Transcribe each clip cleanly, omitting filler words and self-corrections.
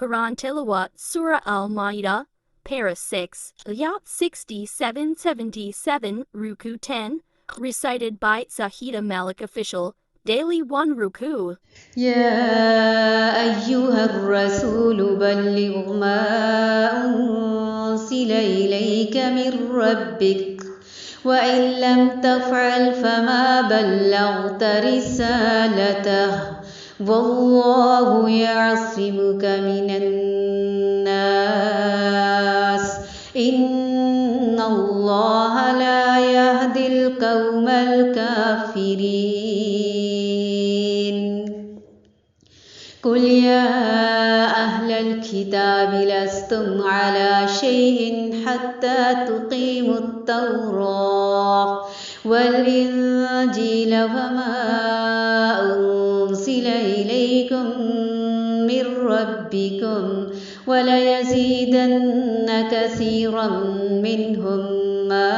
Quran Tilawat Surah Al-Ma'idah, Para 6, Ayat 67-77, Ruku 10, recited by Zahida Malik Official, Daily 1 Ruku. يا أيها الرسول بلغ ما أنزل إليك من ربك وإن لم تفعل فما بلغت رسالته والله يعصمك من الناس إن الله لا يهدي القوم الكافرين. قل يا أهل الكتاب لستم على شيء حتى تقيموا التوراة والإنجيل وما أنزل إليكم من ربكم وليزيدن كثيرا منهم ما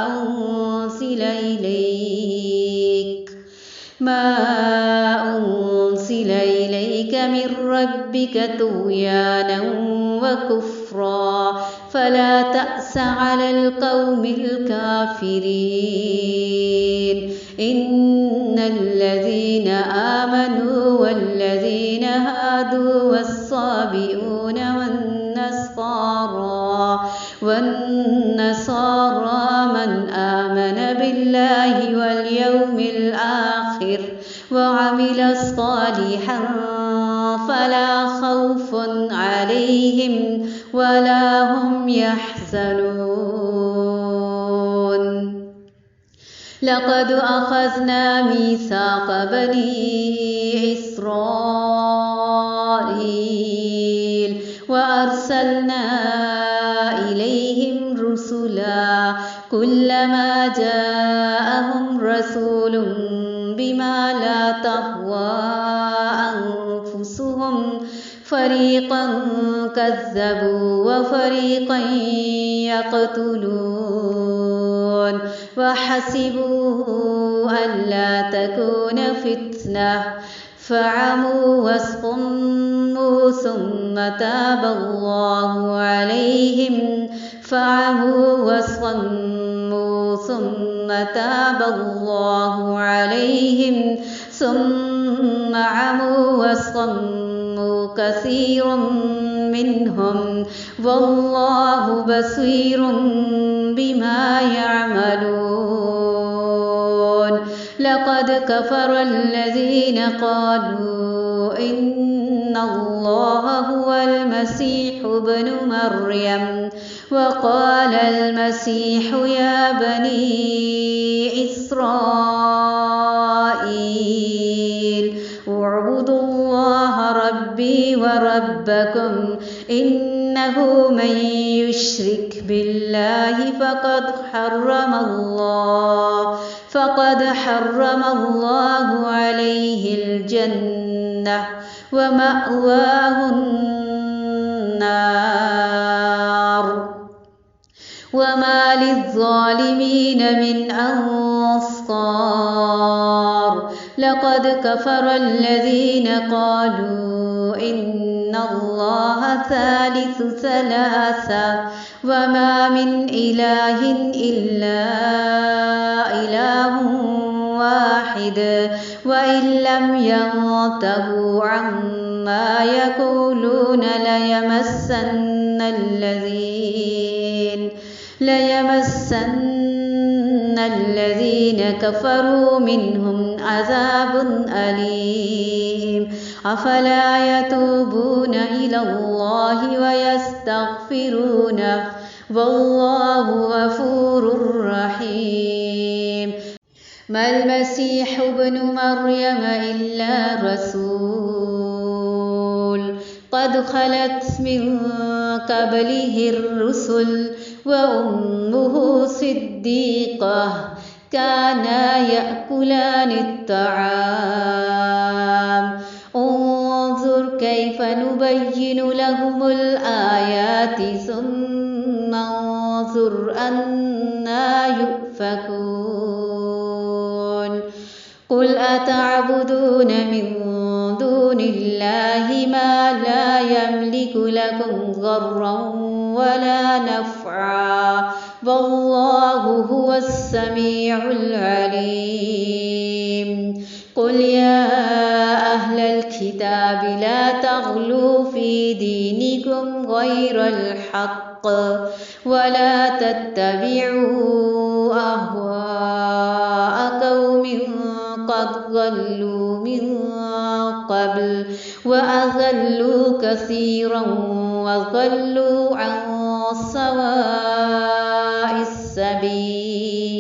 أنزل إليك من ربك طغيانا وكفرا فلا تأس على القوم الكافرين. إن الذين آمنوا والذين هادوا والصابئون والنصارى من آمن بالله واليوم الآخر وعمل صالحا فلا خوف عليهم ولا هم يحزنون. لقد أخذنا ميثاق بني إسرائيل وأرسلنا إليهم رسلا كلما جاءهم رسول بما لا تهوى أنفسهم فريقا كذبوا وفريقا يقتلون وحسبوا ألا تكون فتنة فعموا وصموا ثم تاب الله عليهم ثم عموا وصموا كثير منهم والله بصير بما يعملون. لقد كفر الذين قالوا إن الله هو المسيح ابن مريم وقال المسيح يا بني إسرائيل اعبدوا الله ربي وربكم إنه من يشرك بالله فقد حرم الله عليه الجنة ومأواه النار وما للظالمين من أنصار. لقد كفر الذين قالوا إن الله ثالث ثلاثة وما من إله إلا إله واحد وإن لم ينتهوا عما يقولون ليمسن الذين كفروا منهم عذاب أليم. أفلا يتوبون إلى الله ويستغفرونه والله غفور رحيم. ما المسيح ابن مريم إلا رسول قد خلت من قبله الرسل وأمه صديقة كانا يأكلان الطعام انظر كيف نبين لهم الآيات ثم انظر أنى يؤفكون. قل أتعبدون من دون الله ما لا يملك لكم ضرا ولا نفعا والله هو السميع العليم قل يا أهل الكتاب لا تغلوا في دينكم غير الحق ولا تتبعوا أهواء قوم قد ضلوا من قبل وأضلوا كثيرا وضلوا عن سواء السبيل